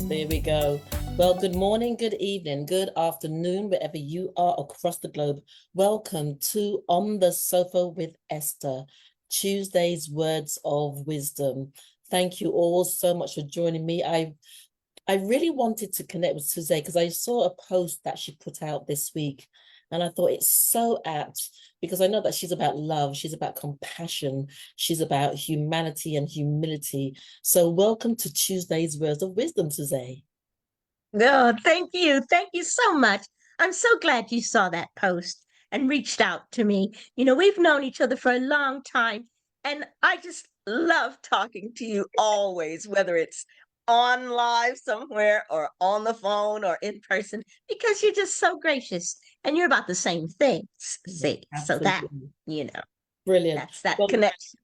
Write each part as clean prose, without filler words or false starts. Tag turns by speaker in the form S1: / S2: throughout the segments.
S1: There we go. Well, good morning, good evening, good afternoon, wherever you are across the globe. Welcome to On the Sofa with Esther, Tuesday's Words of Wisdom. Thank you all so much for joining me. I really wanted to connect with Susaye because I saw a post that she put out this week, and I thought it's so apt because I know that she's about love, she's about compassion, she's about humanity and humility. So welcome to Tuesday's Words of Wisdom, Susaye.
S2: Oh, thank you. Thank you so much. I'm so glad you saw that post and reached out to me. We've known each other for a long time, and I just love talking to you always, whether it's on live somewhere or on the phone or in person, because you're just so gracious and you're about the same things. See, so
S1: Absolutely.
S2: you know,
S1: Brilliant.
S2: that's that
S1: Well,
S2: connection.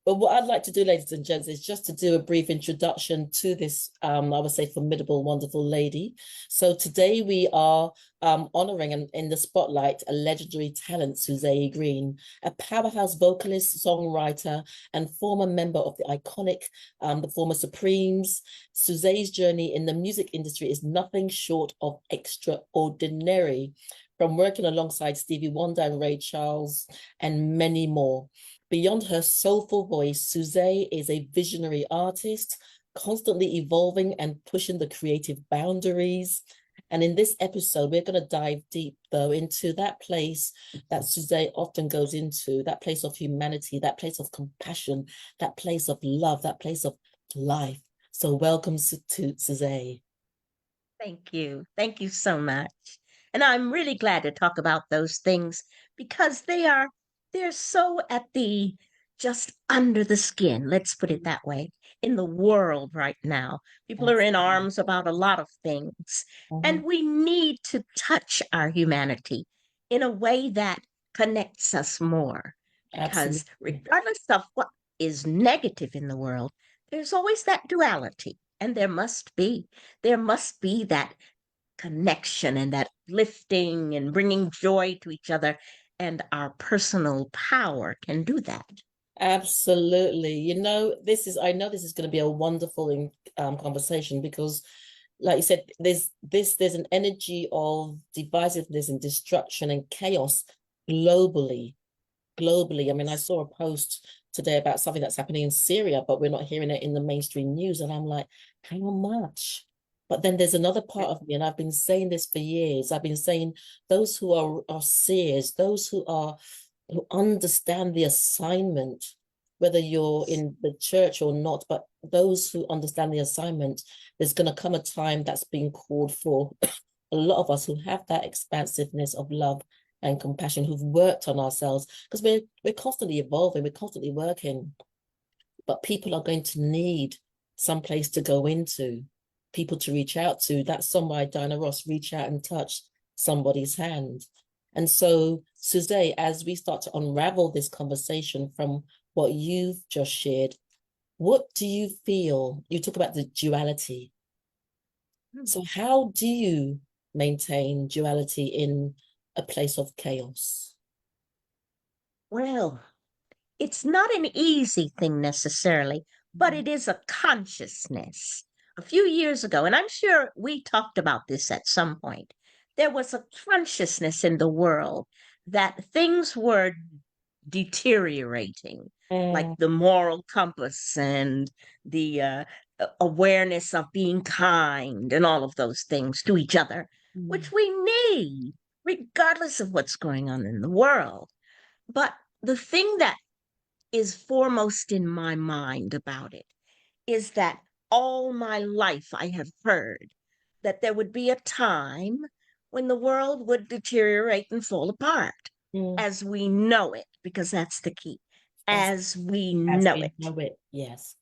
S1: but what I'd like to do, ladies and gents, is just to do a brief introduction to this, I would say, formidable, wonderful lady. So today we are honoring and in the spotlight a legendary talent, Susaye Greene, a powerhouse vocalist, songwriter, and former member of the iconic, the former Supremes. Susaye's journey in the music industry is nothing short of extraordinary, from working alongside Stevie Wonder and Ray Charles and many more. Beyond her soulful voice, Susaye is a visionary artist, constantly evolving and pushing the creative boundaries. And in this episode, we're going to dive deep, though, into that place that Susaye often goes into, that place of humanity, that place of compassion, that place of love, that place of life. So welcome to Susaye.
S2: Thank you. Thank you so much. And I'm really glad to talk about those things because they're so at the just under the skin, let's put it that way, in the world right now. People are in
S1: Absolutely.
S2: arms about a lot of things,
S1: Mhm.
S2: and we need to touch our humanity in a way that connects us more. Because
S1: Absolutely.
S2: regardless of what is negative in the world, there's always that duality, and there must be that connection and that lifting and bringing joy to each other. And our personal power can do that.
S1: Absolutely. I know this is going to be a wonderful conversation because, like you said, there's an energy of divisiveness and destruction and chaos globally. Globally. I mean, I saw a post today about something that's happening in Syria, but we're not hearing it in the mainstream news. And I'm like, how much? But then there's another part of me, and I've been saying this for years. I've been saying those who are seers, those who understand the assignment, whether you're in the church or not, but those who understand the assignment, there's going to come a time that's being called for a lot of us who have that expansiveness of love and compassion, who've worked on ourselves, because we're constantly evolving, we're constantly working, but people are going to need some place to go into, people to reach out to. That song by Diana Ross, Reach Out and Touch Somebody's Hand. And so, Susaye, as we start to unravel this conversation from what you've just shared, what do you feel? You talk about the duality. So how do you maintain duality in a place of chaos?
S2: Well, it's not an easy thing necessarily, but
S1: Mhm.
S2: it is a consciousness. A few years ago, and I'm sure we talked about this at some point, there was a consciousness in the world that things were deteriorating, like
S1: Mm,
S2: the moral compass and the awareness of being kind and all of those things to each other, which
S1: mm,
S2: we need, regardless of what's going on in the world. But the thing that is foremost in my mind about it is that all my life I have heard that there would be a time when the world would deteriorate and fall apart
S1: mm.
S2: as we know it, because that's the key.
S1: As
S2: As we
S1: as
S2: know
S1: we
S2: it.
S1: know it, yes.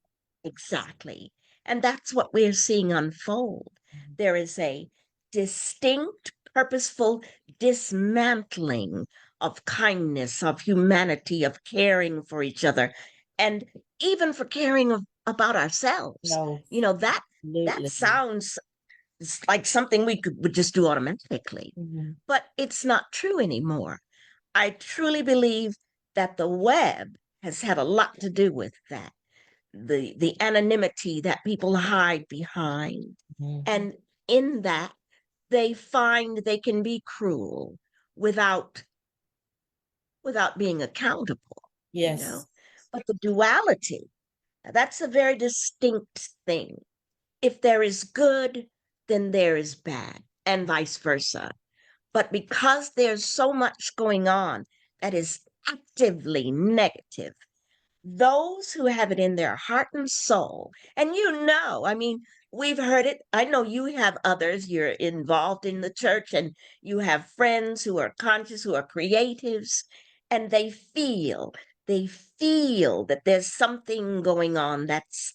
S2: Exactly. And that's what we're seeing unfold. There is a distinct, purposeful dismantling of kindness, of humanity, of caring for each other, and even for caring about ourselves.
S1: No,
S2: That
S1: absolutely.
S2: sounds like something would just do automatically,
S1: Mhm.
S2: but it's not true anymore. I truly believe that the web has had a lot to do with that. the anonymity that people hide behind.
S1: Mhm.
S2: And in that, they find they can be cruel without being accountable, you know.
S1: Yes.
S2: But the duality, that's a very distinct thing. If there is good, then there is bad, and vice versa. But because there's so much going on that is actively negative, those who have it in their heart and soul, and I mean, we've heard it. I know you have others, you're involved in the church, and you have friends who are conscious, who are creatives, and they feel that there's something going on that's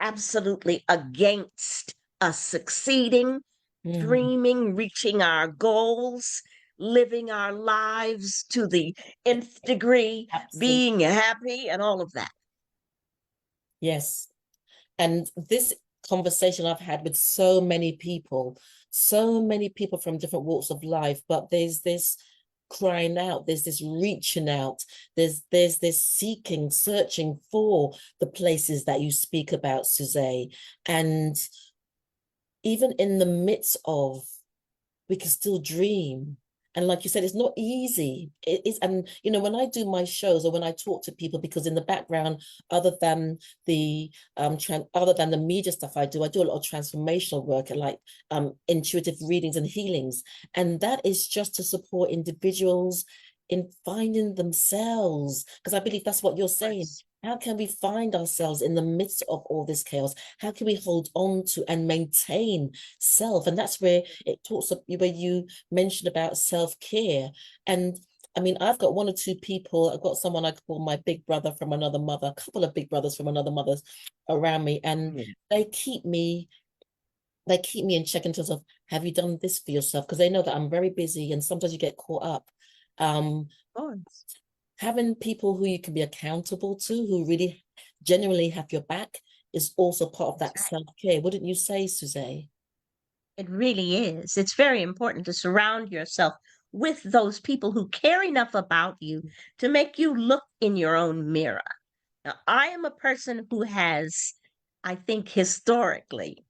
S2: absolutely against us succeeding,
S1: Mhm.
S2: dreaming, reaching our goals, living our lives to the nth degree,
S1: Absolutely.
S2: being happy, and all of that.
S1: Yes. And this conversation I've had with so many people from different walks of life, but there's this crying out, there's this reaching out, there's this seeking, searching for the places that you speak about, Susaye. And even in the midst of, we can still dream. And like you said, it's not easy. It is, and when I do my shows or when I talk to people, because in the background, other than the other than the media stuff I do a lot of transformational work and like intuitive readings and healings. And that is just to support individuals in finding themselves. Because I believe that's what you're saying. How can we find ourselves in the midst of all this chaos? How can we hold on to and maintain self? And that's where it talks where you mentioned about self-care. And I mean, I've got one or two people, I've got someone I call my big brother from another mother, a couple of big brothers from another mother around me, and
S2: Yeah.
S1: they keep me in check in terms of, have you done this for yourself? Because they know that I'm very busy and sometimes you get caught up. Um,
S2: Of course.
S1: Having people who you can be accountable to, who really genuinely have your back, is also part of that
S2: That's right.
S1: self-care. Wouldn't you say, Susaye?
S2: It really is. It's very important to surround yourself with those people who care enough about you to make you look in your own mirror. Now, I am a person who has, I think, historically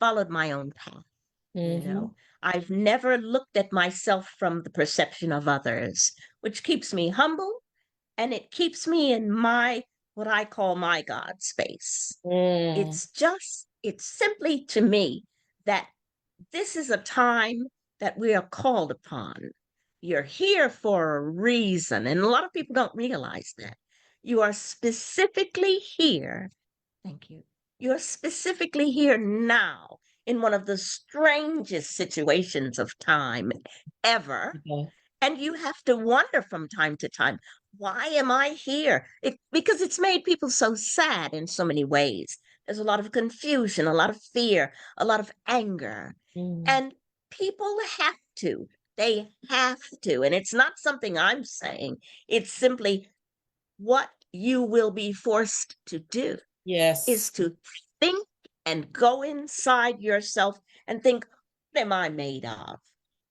S2: followed my own path. You
S1: Mm-hmm.
S2: know, I've never looked at myself from the perception of others, which keeps me humble and it keeps me in what I call my God space.
S1: Mm.
S2: It's simply to me that this is a time that we are called upon. You're here for a reason, and a lot of people don't realize that. You are specifically here. Thank you. You're specifically here now in one of the strangest situations of time ever.
S1: Okay.
S2: And you have to wonder from time to time, why am I here? Because it's made people so sad in so many ways. There's a lot of confusion, a lot of fear, a lot of anger.
S1: Mm.
S2: And people have to. They have to. And it's not something I'm saying, it's simply what you will be forced to do is
S1: Yes.
S2: to think and go inside yourself and think, what am I made of?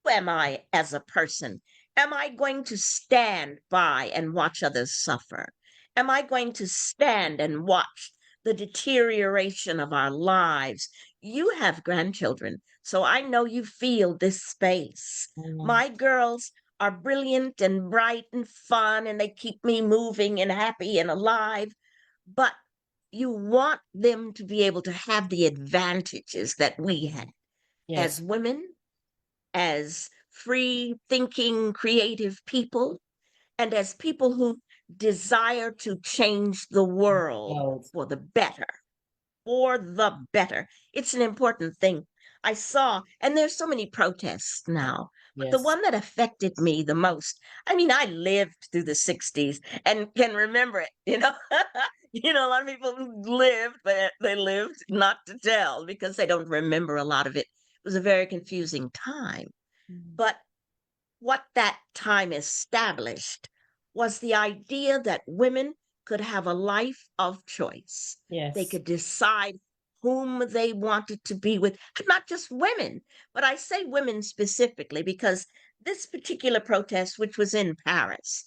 S2: Who am I as a person? Am I going to stand by and watch others suffer? Am I going to stand and watch the deterioration of our lives? You have grandchildren, so I know you feel this space.
S1: Mm.
S2: My girls are brilliant and bright and fun, and they keep me moving and happy and alive. But you want them to be able to have the advantages that we had
S1: Yes.
S2: as women, as free thinking, creative people, and as people who desire to change the world
S1: World.
S2: for the better, for the better. It's an important thing. I saw, and there's so many protests now, but the
S1: Yes.
S2: one that affected me the most, I mean, I lived through the 60s and can remember it, you know. A lot of people lived, but they lived not to tell because they don't remember a lot of it. It was a very confusing time.
S1: Mm.
S2: But what that time established was the idea that women could have a life of choice. They
S1: Yes.
S2: could decide whom they wanted to be with, and not just women, but I say women specifically because this particular protest, which was in Paris,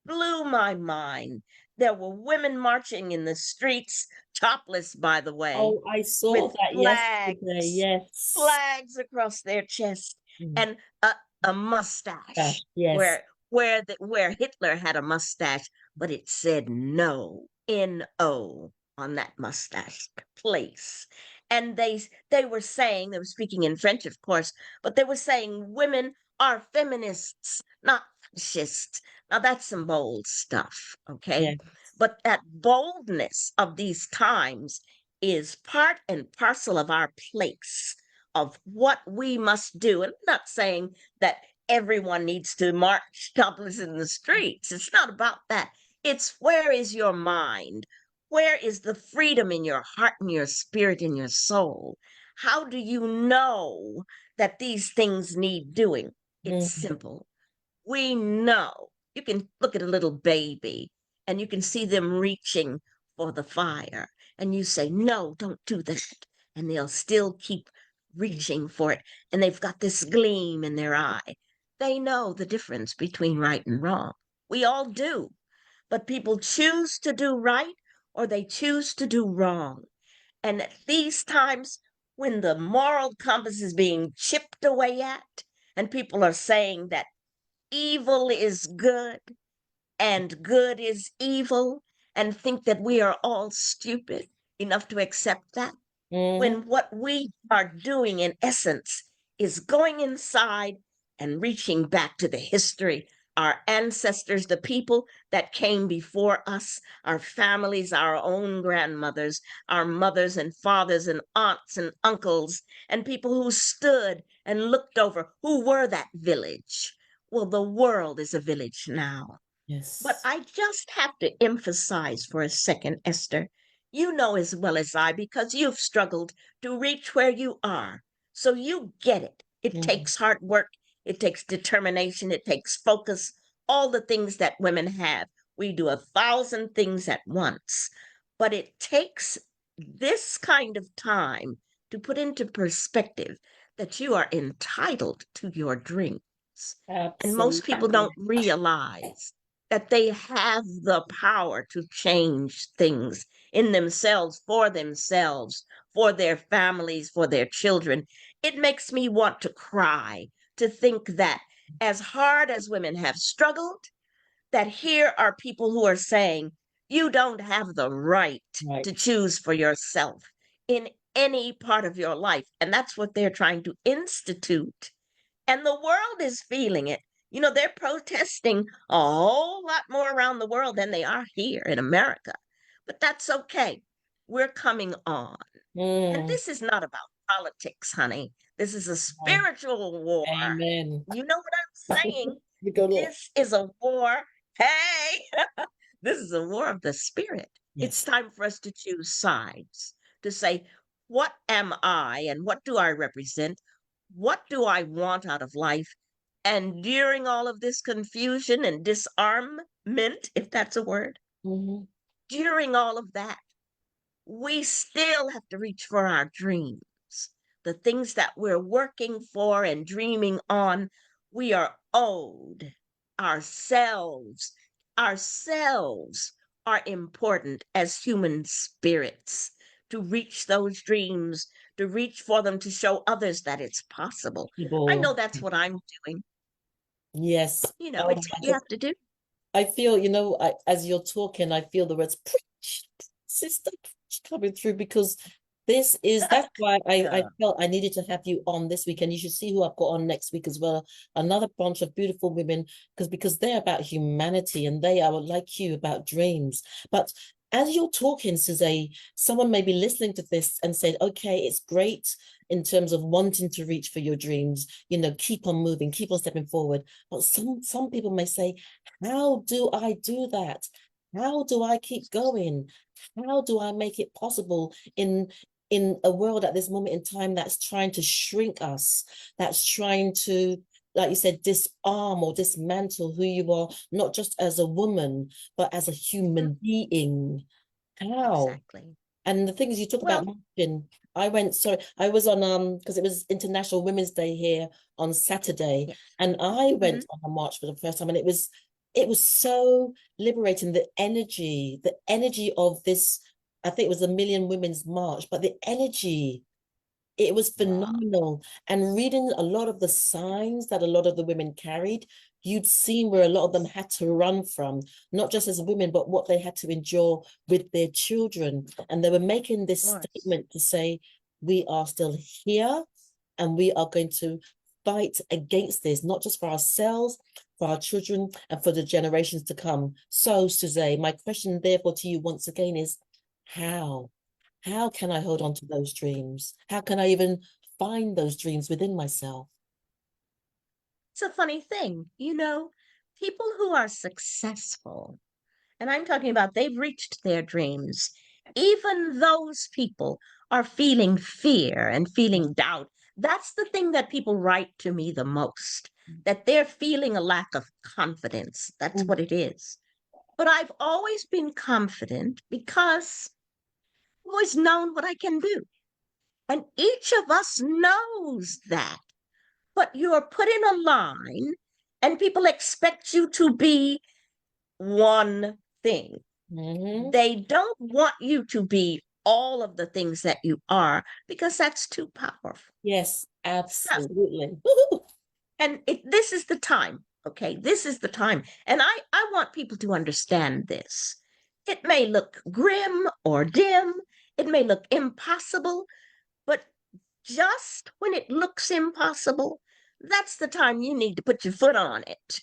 S2: blew my mind. There were women marching in the streets, topless, by the way,
S1: Oh, I saw
S2: with
S1: that yesterday. Yes.
S2: flags across their chest,
S1: Mm.
S2: and a mustache
S1: Yes.
S2: where Hitler had a mustache, but it said no, N-O, on that mustache place. And they were saying, they were speaking in French, of course, but they were saying women are feminists, not fascists. Now that's some bold stuff, okay?
S1: Yes.
S2: But that boldness of these times is part and parcel of our place of what we must do. And I'm not saying that everyone needs to march topless in the streets. It's not about that. It's where is your mind? Where is the freedom in your heart and your spirit and your soul? How do you know that these things need doing? It's
S1: Mm.
S2: simple. We know. You can look at a little baby and you can see them reaching for the fire. And you say, no, don't do that. And they'll still keep reaching for it. And they've got this gleam in their eye. They know the difference between right and wrong. We all do. But people choose to do right or they choose to do wrong. And at these times when the moral compass is being chipped away at, and people are saying that evil is good and good is evil, and think that we are all stupid enough to accept that,
S1: Mm-hmm.
S2: when what we are doing in essence is going inside and reaching back to the history, our ancestors, the people that came before us, our families, our own grandmothers, our mothers and fathers and aunts and uncles, and people who stood and looked over, who were that village. Well, the world is a village now. But
S1: Yes.
S2: I just have to emphasize for a second, Esther, you know as well as I, because you've struggled to reach where you are. So you get it. It
S1: Mm.
S2: takes hard work, it takes determination, it takes focus, all the things that women have. We do 1,000 things at once, but it takes this kind of time to put into perspective that you are entitled to your dreams. And most people
S1: Absolutely.
S2: don't realize that they have the power to change things in themselves, for their families, for their children. It makes me want to cry to think that as hard as women have struggled, that here are people who are saying, you don't have the right
S1: Right.
S2: to choose for yourself in any part of your life. And that's what they're trying to institute, and the world is feeling it. You know, they're protesting a whole lot more around the world than they are here in America. But that's okay. We're coming on. And
S1: Mm.
S2: this is not about politics, honey. This is a
S1: Oh,
S2: spiritual war.
S1: amen.
S2: You know what I'm saying?
S1: You got it.
S2: This is a war. Hey, this is a war of the spirit. It's
S1: Yes.
S2: time for us to choose sides, to say, what am I and what do I represent? What do I want out of life? And during all of this confusion and disarmament, if that's a word,
S1: Mm-hmm.
S2: during all of that, we still have to reach for our dreams. The things that we're working for and dreaming on, we are owed ourselves. Ourselves are important as human spirits to reach those dreams, to reach for them, to show others that it's possible. I know that's what I'm doing.
S1: Yes.
S2: You know,
S1: Oh
S2: it's
S1: my
S2: what you
S1: God.
S2: have to do.
S1: I feel, as you're talking, I feel the words preach, sister, preach coming through because that's why I
S2: Yeah.
S1: felt I needed to have you on this week. And you should see who I've got on next week as well. Another bunch of beautiful women, because they're about humanity and they are like you about dreams. But as you're talking, Susaye, someone may be listening to this and said, okay, it's great in terms of wanting to reach for your dreams, keep on moving, keep on stepping forward. But some people may say, how do I do that? How do I keep going? How do I make it possible in a world at this moment in time that's trying to shrink us, that's trying to, like you said, disarm or dismantle who you are, not just as a woman, but as a
S2: Mhm.
S1: human being? How?
S2: Exactly.
S1: And the things you talk about
S2: Well,
S1: marching, I was on because it was International Women's Day here on Saturday,
S2: yes.
S1: and I
S2: Mhm.
S1: went on a march for the first time, and it was it was so liberating. The energy of this, I think it was a Million Women's March, but the energy, it was
S2: Wow.
S1: phenomenal. And reading a lot of the signs that a lot of the women carried, you'd seen where a lot of them had to run from, not just as women, but what they had to endure with their children. And they were making this statement to say, we are still here and we are going to fight against this, not just for ourselves, for our children, and for the generations to come. So, Susaye, my question therefore to you once again is, how? How can I hold on to those dreams? How can I even find those dreams within myself?
S2: It's a funny thing, people who are successful, and I'm talking about they've reached their dreams, even those people are feeling fear and feeling doubt. That's the thing that people write to me the most, that they're feeling a lack of confidence. That's what it is. But I've always been confident because I've always known what I can do. And each of us knows that. But you're put in a line and people expect you to be one thing. They don't want you to be all of the things that you are, because that's too powerful.
S1: Yes, absolutely.
S2: And this is the time, okay? This is the time. And I want people to understand this. It may look grim or dim, it may look impossible, but just when it looks impossible, that's the time you need to put your foot on it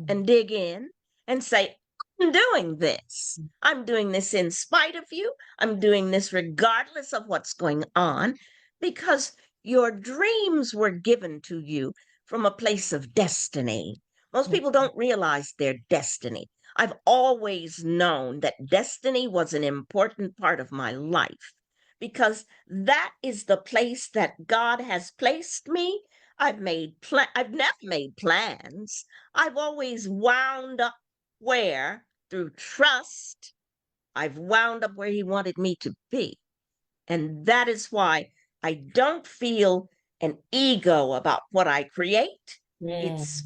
S2: and dig in and say, I'm doing this. I'm doing this in spite of you. I'm doing this regardless of what's going on, because your dreams were given to you from a place of destiny. Most people don't realize their destiny. I've always known that destiny was an important part of my life, because that is the place that God has placed me. I've never made plans. I've always wound up where, through trust, I've wound up where he wanted me to be. And that is why I don't feel an ego about what I create. It's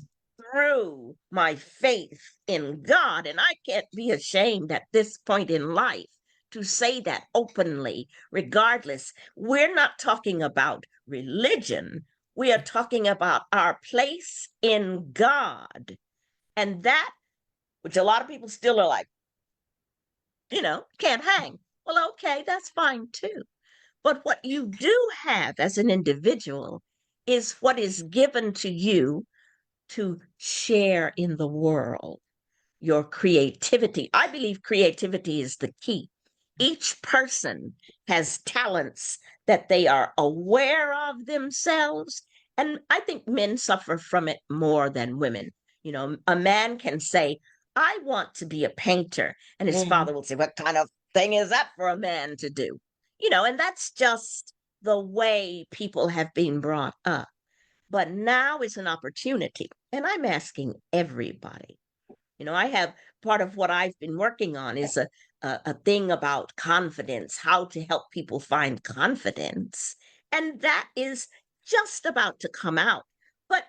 S2: through my faith in God. And I can't be ashamed at this point in life to say that openly, regardless. We're not talking about religion. We are talking about our place in God. And that, which a lot of people still are like, can't hang. Well, okay, that's fine too. But what you do have as an individual is what is given to you to share in the world. Your creativity. I believe creativity is the key. Each person has talents that they are aware of themselves. And I think men suffer from it more than women. A man can say, I want to be a painter. And his father will say, what kind of thing is that for a man to do? And that's just the way people have been brought up. But now is an opportunity. And I'm asking everybody. I have part of what I've been working on is a thing about confidence, how to help people find confidence. And that is just about to come out. But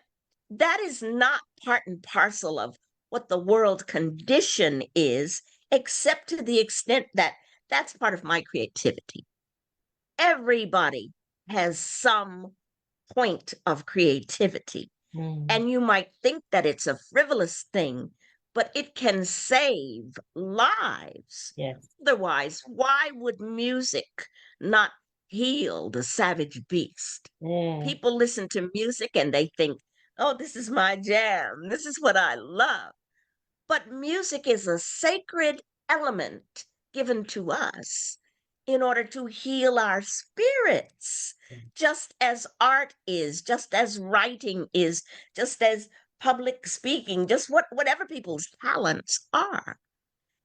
S2: that is not part and parcel of what the world condition is, except to the extent that that's part of my creativity. Everybody has some point of creativity. And you might think that it's a frivolous thing, but it can save lives.
S1: Yes.
S2: Otherwise, why would music not heal the savage beast? People listen to music and they think, oh, this is my jam. This is what I love. But music is a sacred element given to us in order to heal our spirits, just as art is, just as writing is, just as public speaking, just whatever people's talents are.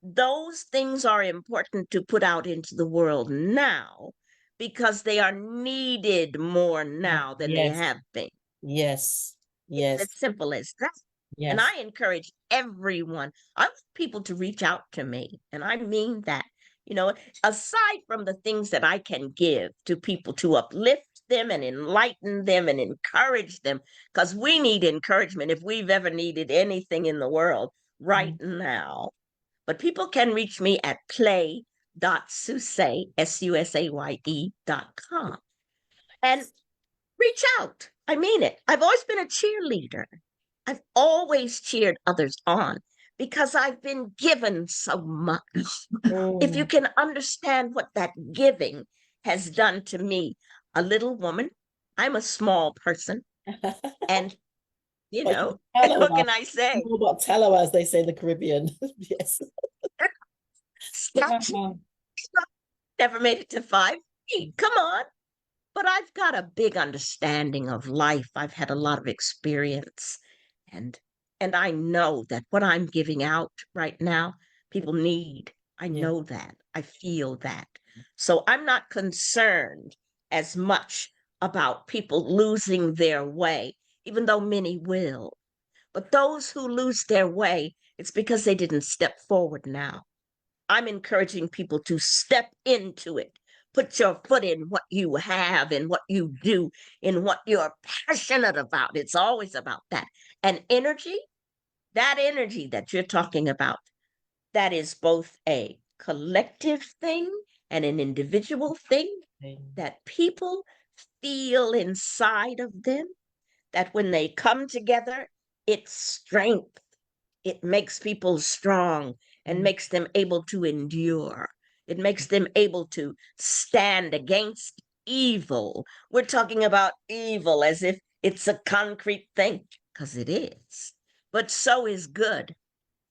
S2: Those things are important to put out into the world now, because they are needed more now than they have been.
S1: Yes.
S2: It's as simple as that.
S1: Yes.
S2: And I encourage everyone, I want people to reach out to me. And I mean that. Aside from the things that I can give to people to uplift them and enlighten them and encourage them, because we need encouragement. If we've ever needed anything in the world, right now. But people can reach me at play.susaye, SUSAYE.com. And reach out. I mean it. I've always been a cheerleader. I've always cheered others on because I've been given so much. If you
S1: Mm.
S2: can understand what that giving has done to me, a little woman, I'm a small person, and
S1: But you
S2: what
S1: Talawa,
S2: can I say?
S1: more about Talawa, as they say in the Caribbean. Yes.
S2: Stop. Never made it to 5 feet. Come on. But I've got a big understanding of life. I've had a lot of experience, and I know that what I'm giving out right now, people need. I
S1: Yeah.
S2: know that. I feel that. So I'm not concerned as much about people losing their way, even though many will. But those who lose their way, it's because they didn't step forward now. I'm encouraging people to step into it. Put your foot in what you have and what you do, in what you're passionate about. It's always about that. And energy, that energy that you're talking about, that is both a collective thing and an individual thing that people feel inside of them, that when they come together, it's strength. It makes people strong and
S1: Mm.
S2: makes them able to endure. It makes them able to stand against evil. We're talking about evil as if it's a concrete thing, because it is. But so is good.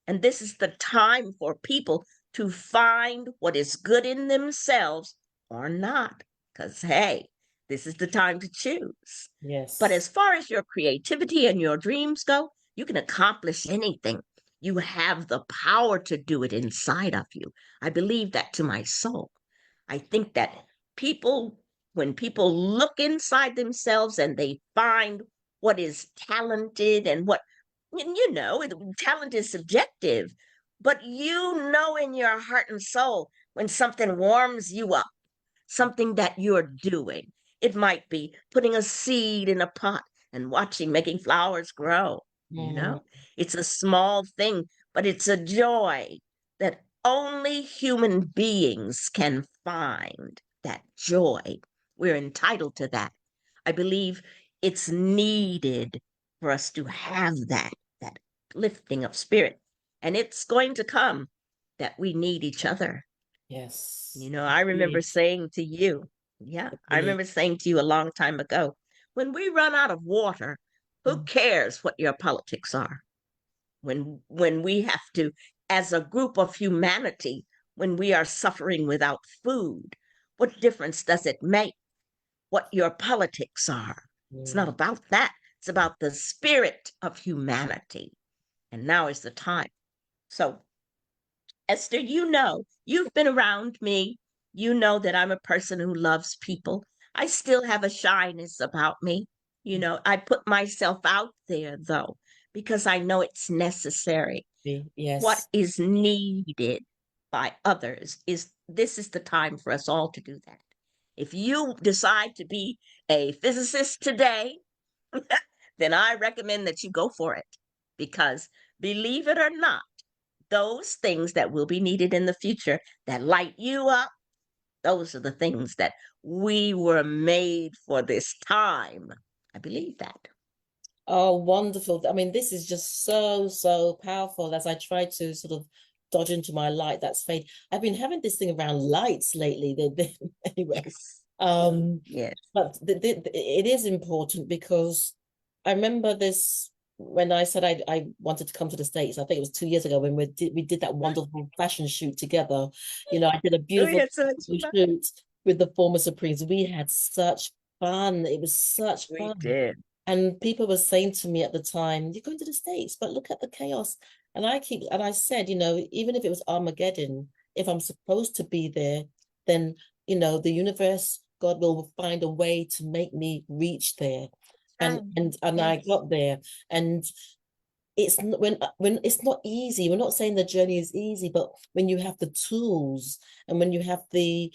S2: And this is the time for people to find what is good in themselves or not. Because, hey, this is the time to choose. But
S1: Yes.
S2: as far as your creativity and your dreams go, you can accomplish anything. You have the power to do it inside of you. I believe that to my soul. I think that people, when people look inside themselves and they find what is talented and what, talent is subjective, but in your heart and soul when something warms you up, something that you're doing. It might be putting a seed in a pot and making flowers grow.
S1: Mm.
S2: It's a small thing, but it's a joy that only human beings can find. That joy. We're entitled to that. I believe it's needed for us to have that lifting of spirit. And it's going to come that we need each other.
S1: Yes.
S2: I remember
S1: Agreed.
S2: saying to you, I
S1: Agreed.
S2: remember saying to you a long time ago, when we run out of water, who
S1: Mm.
S2: cares what your politics are? When we have to, as a group of humanity, when we are suffering without food, what difference does it make what your politics are? It's not
S1: Mm.
S2: about that. It's about the spirit of humanity. And now is the time. So Esther, you've been around me. You know that I'm a person who loves people. I still have a shyness about me. I put myself out there, though, because I know it's necessary. What
S1: Yes.
S2: is needed by others is this is the time for us all to do that. If you decide to be a physicist today, then I recommend that you go for it. Because believe it or not, those things that will be needed in the future that light you up, those are the things that we were made for this time. I believe that.
S1: Oh, wonderful. I mean, this is just so, so powerful as I try to sort of dodge into my light that's fade. I've been having this thing around lights lately. Anyway,
S2: Yes.
S1: um,
S2: Yes.
S1: but it is important because I remember this when I said I wanted to come to the States. I think it was 2 years ago when we did that wonderful fashion shoot together. I did a
S2: Oh,
S1: beautiful
S2: yes, that's fun.
S1: shoot with the former Supremes. We had such fun. It was such
S2: We
S1: fun.
S2: did.
S1: And people were saying to me at the time, "You're going to the States, but look at the chaos." And I said, even if it was Armageddon, if I'm supposed to be there, then the universe, God will find a way to make me reach there. And
S2: Oh,
S1: and I
S2: yes.
S1: got there. And when it's not easy, we're not saying the journey is easy, but when you have the tools and when you have the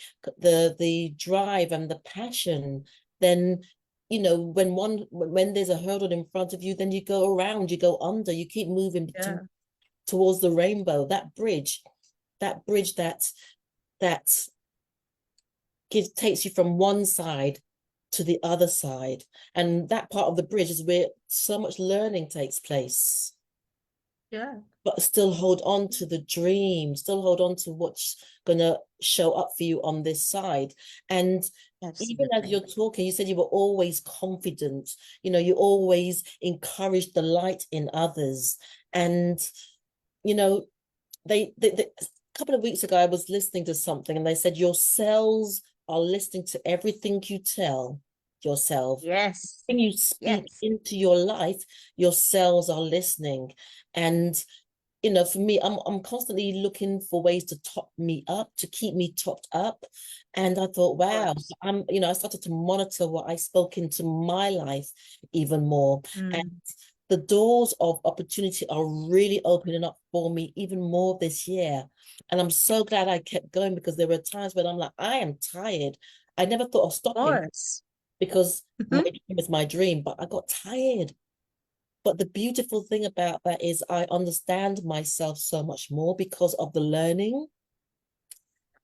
S1: drive and the passion, then when there's a hurdle in front of you, then you go around, you go under, you keep moving
S2: Yeah.
S1: towards the rainbow, that bridge that takes you from one side to the other side. And that part of the bridge is where so much learning takes place.
S2: Yeah.
S1: But still hold on to the dream, still hold on to what's gonna show up for you on this side. And even as you're talking, you said you were always confident, you know, you always encourage the light in others. And, you know, a couple of weeks ago, I was listening to something and they said your cells are listening to everything you tell yourself.
S2: Yes.
S1: When you speak into your life, your cells are listening. And, you know, for me, I'm constantly looking for ways to top me up, to keep me topped up. And I thought, wow, you know, I started to monitor what I spoke into my life even more. And the doors of opportunity are really opening up for me even more this year. And I'm so glad I kept going, because there were times when I'm like, I am tired. I never thought of stopping because my dream is my dream, but I got tired. But the beautiful thing about that is I understand myself so much more because of the learning.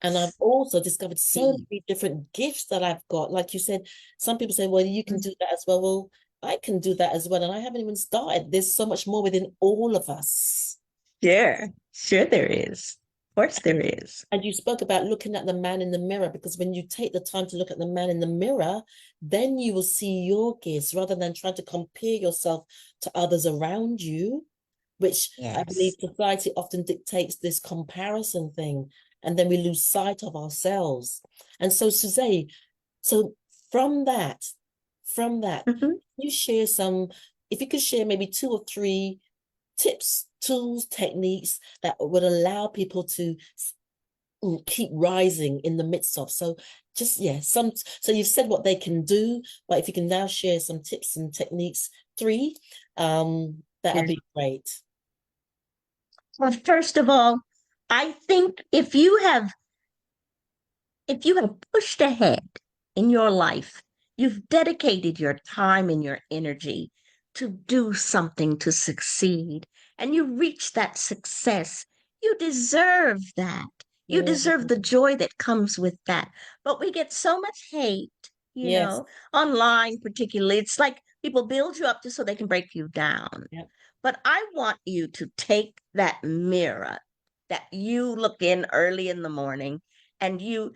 S1: And I've also discovered so many different gifts that I've got. Like you said, some people say, well, you can do that as well. Well, I can do that as well. And I haven't even started. There's so much more within all of us.
S2: Sure there is. Of course there is.
S1: And you spoke about looking at the man in the mirror, because when you take the time to look at the man in the mirror, then you will see your gifts rather than trying to compare yourself to others around you, which I believe society often dictates this comparison thing. And then we lose sight of ourselves. And so, Susaye, so from that, you share some, if you could share maybe 2 or 3 tips, tools, techniques that would allow people to keep rising in the midst of. So just, so you've said what they can do, but if you can now share some tips and techniques, 3, that would be great.
S2: Well, first of all, I think if you have pushed ahead in your life, you've dedicated your time and your energy to do something to succeed, and you reach that success, you deserve that. You deserve the joy that comes with that. But we get so much hate, you know, online particularly. It's like people build you up just so they can break you down. But I want you to take that mirror that you look in early in the morning and you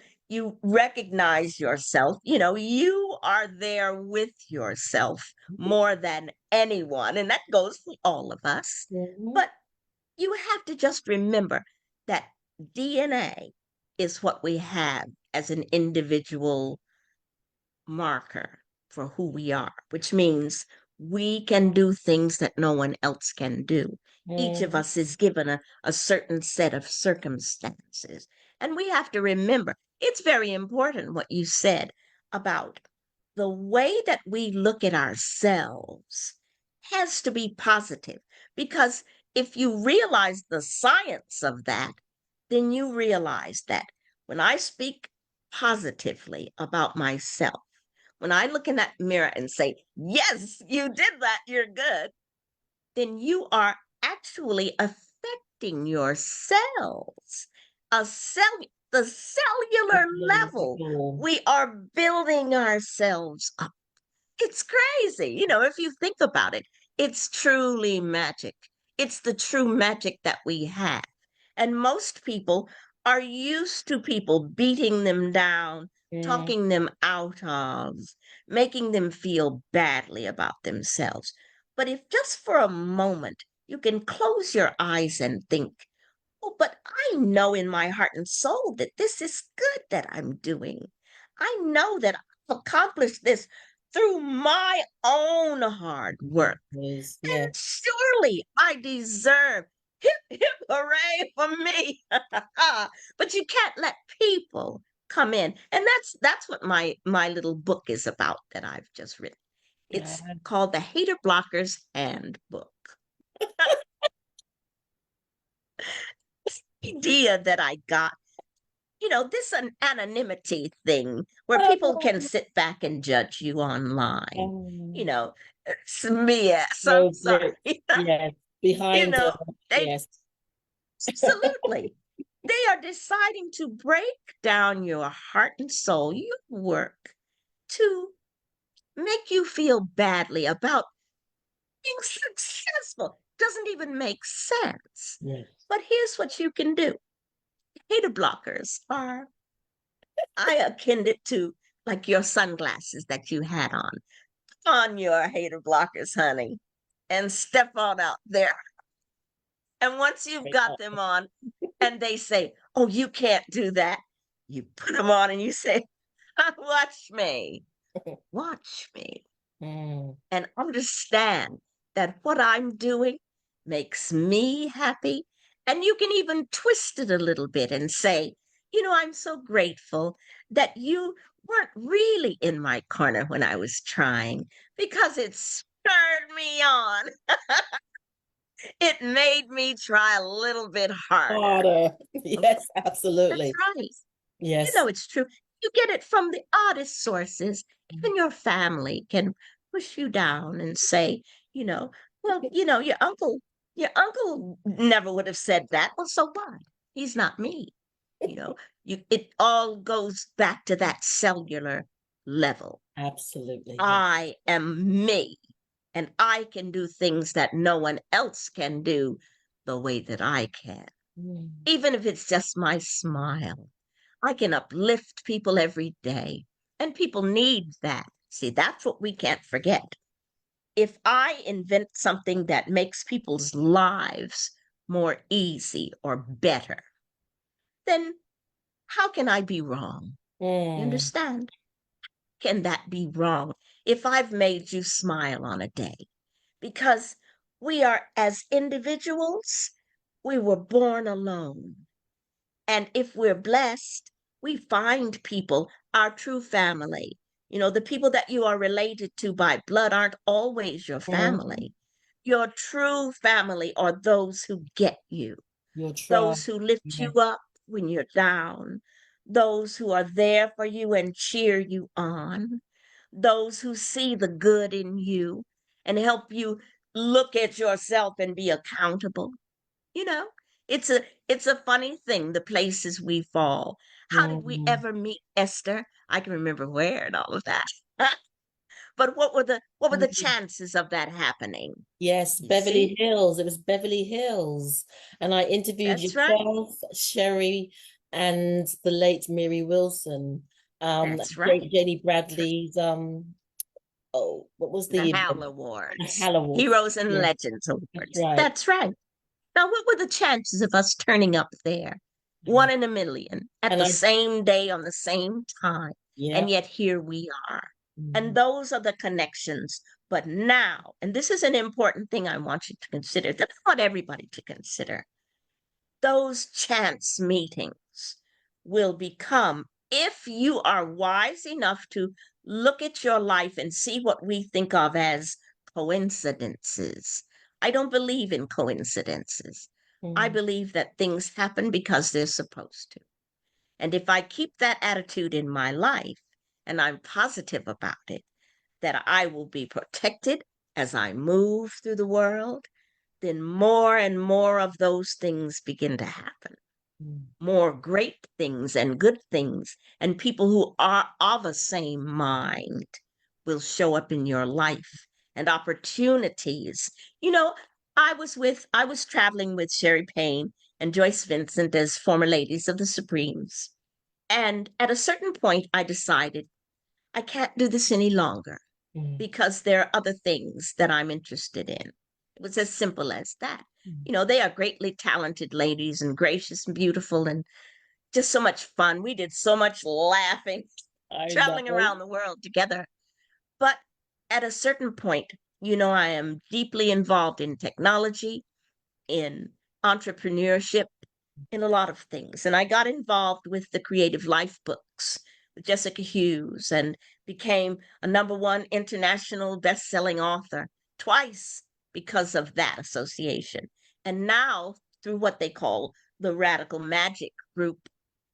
S2: recognize yourself. You know, you are there with yourself more than anyone, and that goes for all of us. But you have to just remember that DNA is what we have as an individual marker for who we are, which means we can do things that no one else can do. Each of us is given a certain set of circumstances. And we have to remember, it's very important what you said about the way that we look at ourselves has to be positive. Because if you realize the science of that, then you realize that when I speak positively about myself, when I look in that mirror and say, yes, you did that, you're good, then you are actually affecting your cells. The cellular level, we are building ourselves up. It's crazy. You know, if you think about it, it's truly magic. It's the true magic that we have. And most people are used to people beating them down, talking them out of, making them feel badly about themselves. But if just for a moment you can close your eyes and think, oh, but I know in my heart and soul that this is good that I'm doing. I know that I've accomplished this through my own hard work. And surely I deserve hip, hip, hooray for me. But you can't let people come in. And that's what my little book is about that I've just written. It's called The Hater Blocker's Handbook. Idea that I got, you know, this anonymity thing where people can sit back and judge you online. You know, it's me. I'm sorry.
S1: Behind,
S2: you know, Absolutely. They are deciding to break down your heart and soul, your work, to make you feel badly about being successful. Doesn't even make sense.
S1: Yes.
S2: But here's what you can do. Hater blockers are, I akin it to like your sunglasses that you had on your hater blockers, honey, and step on out there. And once you've
S1: Great
S2: got
S1: art.
S2: them on and they say, oh, you can't do that, you put them on and you say, watch me, watch me,
S1: Mm,
S2: and understand that what I'm doing makes me happy. And you can even twist it a little bit and say, I'm so grateful that you weren't really in my corner when I was trying because it spurred me on. It made me try a little bit harder.
S1: harder.
S2: Okay,
S1: Yes,
S2: that's
S1: absolutely.
S2: right.
S1: Yes.
S2: It's true. You get it from the oddest sources. Even your family can push you down and say, you know, well, your uncle never would have said that. Well, so what? He's not me. You know, it all goes back to that cellular level.
S1: Absolutely. Yeah.
S2: I am me, and I can do things that no one else can do the way that I can.
S1: Mm,
S2: Even if it's just my smile, I can uplift people every day, and people need that. See, that's what we can't forget. If I invent something that makes people's lives more easy or better, then how can I be wrong? You
S1: mm,
S2: understand? Can that be wrong if I've made you smile on a day? Because we are, as individuals, we were born alone. And if we're blessed, we find people, our true family. The people that you are related to by blood aren't always your
S1: mm.
S2: family. Your true family are those who get you,
S1: Your tribe.
S2: those who lift you
S1: Yes.
S2: up when you're down, those who are there for you and cheer you on, those who see the good in you and help you look at yourself and be accountable. you know it's a funny thing, the places we fall. How did we
S1: Mm.
S2: ever meet, Esther? I can remember where and all of that. But what were the
S1: Mm.
S2: chances of that happening?
S1: Yes,
S2: You see,
S1: Beverly Hills. It was Beverly Hills. And I interviewed
S2: that's right.
S1: yourself, Scherrie, and the late Mary Wilson.
S2: That's right.
S1: Janie
S2: That's right.
S1: Bradley's oh, what was
S2: The
S1: the
S2: Hal
S1: event? The
S2: Awards,
S1: Hal Awards.
S2: Heroes and
S1: Yes,
S2: Legends
S1: that's
S2: Awards.
S1: right.
S2: That's right. Now, what were the chances of us turning up there?
S1: Mm.
S2: One in a million at
S1: And
S2: the
S1: I,
S2: same day on the same time.
S1: yeah.
S2: And yet here we are. And
S1: Mhm.
S2: those are the connections. But now, and this is an important thing I want you to consider, that I want everybody to consider, those chance meetings will become, if you are wise enough to look at your life and see what we think of as coincidences. I don't believe in coincidences. I
S1: Mm.
S2: believe that things happen because they're supposed to. And if I keep that attitude in my life and I'm positive about it, that I will be protected as I move through the world, then more and more of those things begin to happen.
S1: Mm.
S2: More great things and good things, and people who are of a same mind will show up in your life, and opportunities. You know, I was traveling with Sherry Payne and Joyce Vincent as former ladies of the Supremes. And at a certain point, I decided I can't do this any longer
S1: Mm.
S2: because there are other things that I'm interested in. It was as simple as that.
S1: Mm.
S2: They are greatly talented ladies and gracious and beautiful and just so much fun. We did so much laughing,
S1: I
S2: traveling
S1: know.
S2: around the world together. But at a certain point, I am deeply involved in technology, in entrepreneurship, in a lot of things. And I got involved with the Creative Life books with Jessica Hughes and became a number one international best-selling author twice because of that association. And now, through what they call the Radical Magic Group,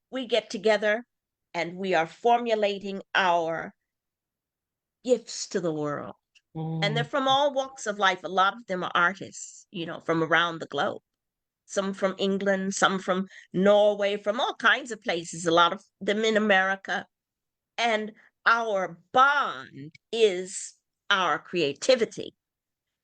S2: we get together and we are formulating our gifts to the world. And they're
S1: Mm.
S2: from all walks of life. A lot of them are artists, from around the globe. some from England, some from Norway, from all kinds of places, a lot of them in America. And our bond is our creativity.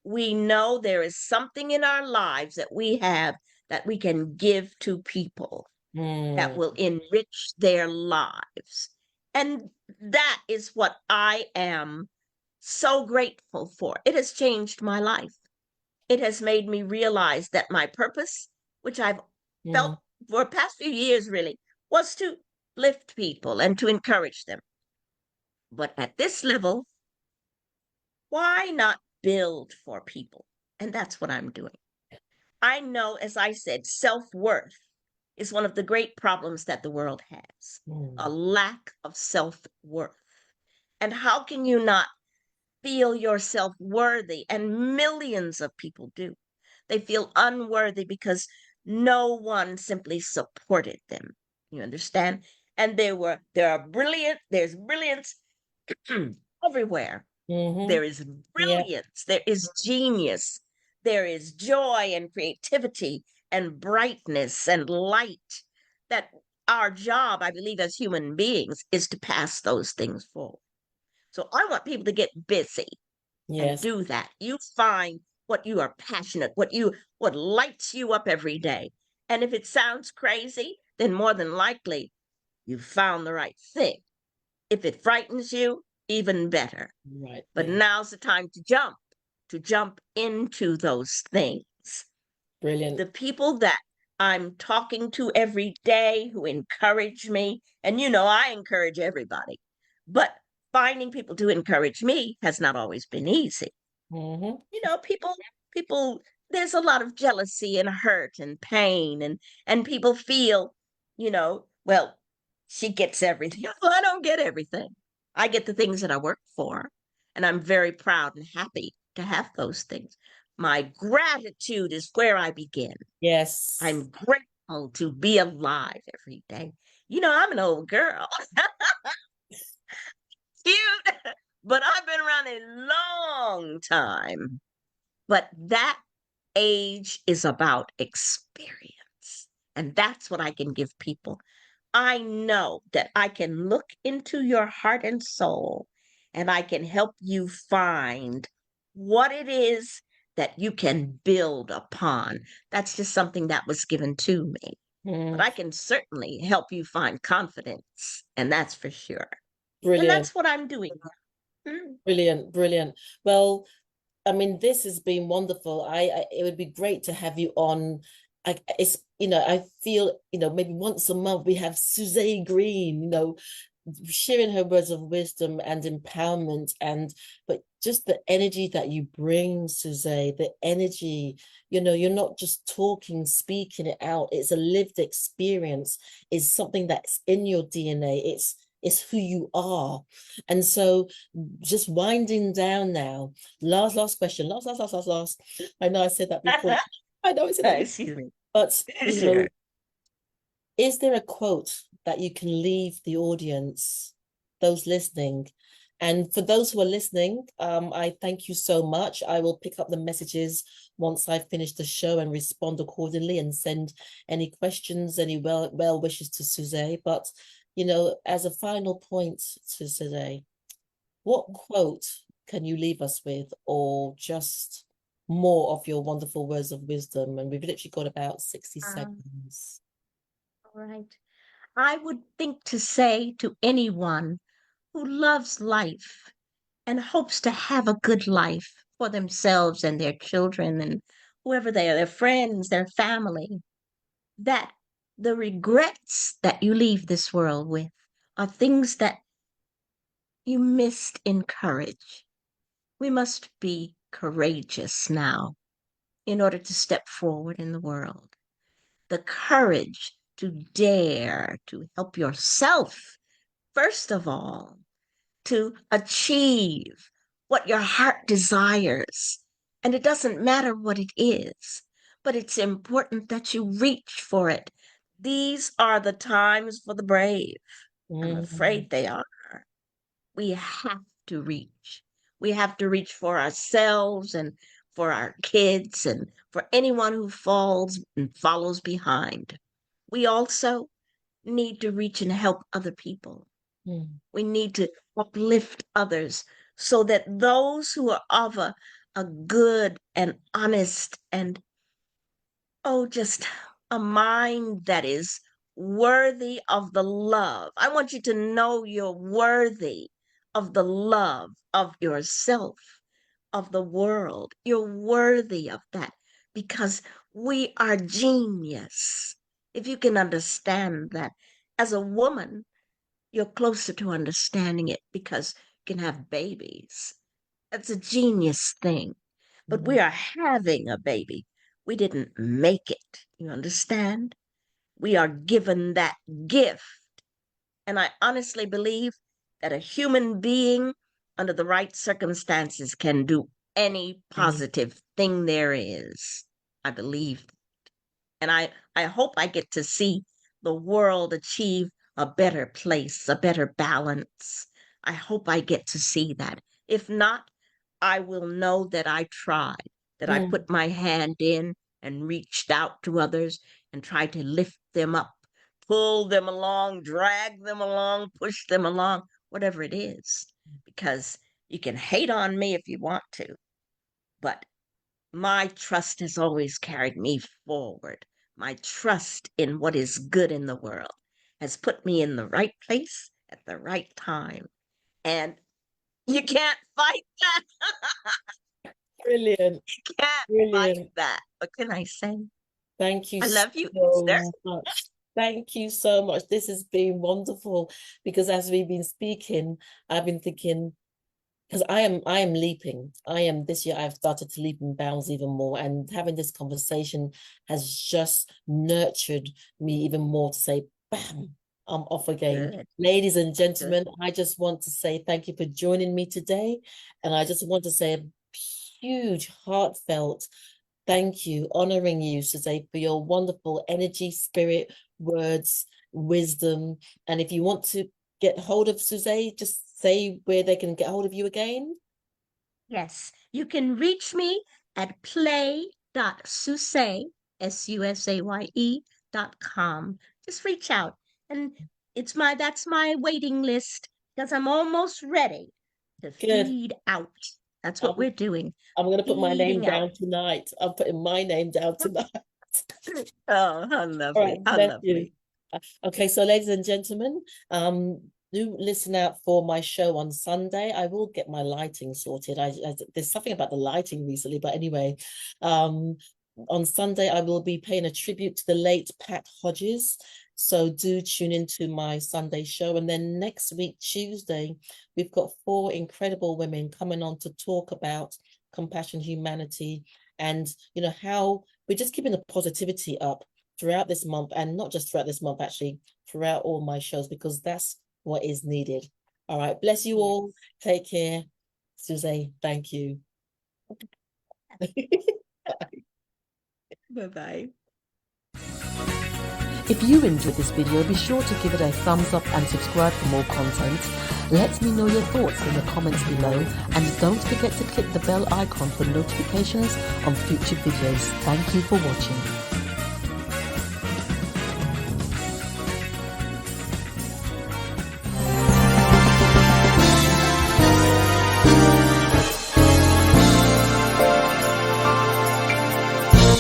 S2: We know there is something in our lives that we have that we can give to people that will enrich their lives. And that is what I am so grateful for. It has changed my life. It has made me realize that my purpose, which I've felt for the past few years really, was to lift people and to encourage them. But at this level, why not build for people? And that's what I'm doing. I know, as I said, self-worth is one of the great problems that the world has, a lack of self-worth. And how can you not feel yourself worthy? And millions of people do. They feel unworthy because no one simply supported them. You understand? And there's brilliance everywhere. There is brilliance, there is genius, there is joy and creativity and brightness and light. That our job, I believe, as human beings, is to pass those things forward. So I want people to get busy and do that. You find what you are passionate, what lights you up every day. And if it sounds crazy, then more than likely you found the right thing. If it frightens you, even better.
S1: Right.
S2: But now's the time to jump into those things.
S1: Brilliant.
S2: The people that I'm talking to every day who encourage me, and I encourage everybody, but finding people to encourage me has not always been easy. People, there's a lot of jealousy and hurt and pain, and people feel, well, she gets everything. Well, I don't get everything. I get the things that I work for, and I'm very proud and happy to have those things. My gratitude is where I begin.
S1: Yes.
S2: I'm grateful to be alive every day. I'm an old girl. Cute, but I've been around a long time. But that age is about experience, and that's what I can give people. I know that I can look into your heart and soul, and I can help you find what it is that you can build upon. That's just something that was given to me. But I can certainly help you find confidence, and that's for sure.
S1: Brilliant.
S2: And that's what I'm doing.
S1: Brilliant, brilliant. Well, I mean, this has been wonderful. It would be great to have you on. I feel, maybe once a month we have Susaye Greene, sharing her words of wisdom and empowerment, but just the energy that you bring, Susaye, the energy, you're not just talking, speaking it out. It's a lived experience. It's something that's in your DNA. It's who you are. And so just winding down now, last question, last. I know I said that before. I know it's
S2: excuse me.
S1: But is there a quote that you can leave the audience, those listening? And for those who are listening, I thank you so much. I will pick up the messages once I've finished the show and respond accordingly and send any questions, any well wishes to Susaye. But as a final point to Susaye, what quote can you leave us with, or just more of your wonderful words of wisdom? And we've literally got about 60 seconds.
S2: All right. I would think to say to anyone who loves life and hopes to have a good life for themselves and their children and whoever they are, their friends, their family, that the regrets that you leave this world with are things that you missed in courage. We must be courageous now in order to step forward in the world. The courage to dare to help yourself, first of all, to achieve what your heart desires. And it doesn't matter what it is, but it's important that you reach for it. These are the times for the brave. I'm afraid they are. We have to reach. We have to reach for ourselves and for our kids and for anyone who falls and follows behind. We also need to reach and help other people. We need to uplift others so that those who are of a good and honest and, just a mind that is worthy of the love. I want you to know you're worthy of the love of yourself, of the world. You're worthy of that because we are genius. If you can understand that as a woman, you're closer to understanding it because you can have babies. That's a genius thing. But we are having a baby. We didn't make it. You understand? We are given that gift. And I honestly believe that a human being, under the right circumstances, can do any positive thing there is. I believe. And I hope I get to see the world achieve a better place, a better balance. I hope I get to see that. If not, I will know that I tried, that I put my hand in and reached out to others and tried to lift them up, pull them along, drag them along, push them along, whatever it is. Because you can hate on me if you want to, but my trust has always carried me forward. My trust in what is good in the world has put me in the right place at the right time. And you can't fight that.
S1: Brilliant.
S2: You can't
S1: Brilliant.
S2: fight that. What can I say?
S1: Thank you.
S2: I love you,
S1: so
S2: Esther.
S1: much. Thank you so much. This has been wonderful because as we've been speaking, I've been thinking, because I am leaping. This year I've started to leap in bounds even more, and having this conversation has just nurtured me even more to say, bam, I'm off again.
S2: Good.
S1: Ladies and gentlemen, I just want to say thank you for joining me today. And I just want to say a huge, heartfelt thank you, honoring you, Susaye, for your wonderful energy, spirit, words, wisdom. And if you want to get hold of Susaye, just say where they can get hold of you again.
S2: Yes, you can reach me at play.susaye, SUSAYE.com. Just reach out. And that's my waiting list because I'm almost ready to feed out. That's what we're doing.
S1: I'm going to put my name
S2: Feeding out.
S1: down tonight. I'm putting my name down tonight.
S2: Oh, how lovely.
S1: All right,
S2: how
S1: bless
S2: lovely.
S1: you. Okay, so ladies and gentlemen, do listen out for my show on Sunday. I will get my lighting sorted. There's something about the lighting recently, but anyway, on Sunday I will be paying a tribute to the late Pat Hodges. So do tune into my Sunday show. And then next week, Tuesday, we've got 4 incredible women coming on to talk about compassion, humanity, and how we're just keeping the positivity up throughout this month, and not just throughout this month, actually throughout all my shows, because that's what is needed. All right, bless you all. Take care. Susaye, thank you.
S2: Bye-bye.
S1: If you enjoyed this video, be sure to give it a thumbs up and subscribe for more content. Let me know your thoughts in the comments below, and don't forget to click the bell icon for notifications on future videos. Thank you for watching.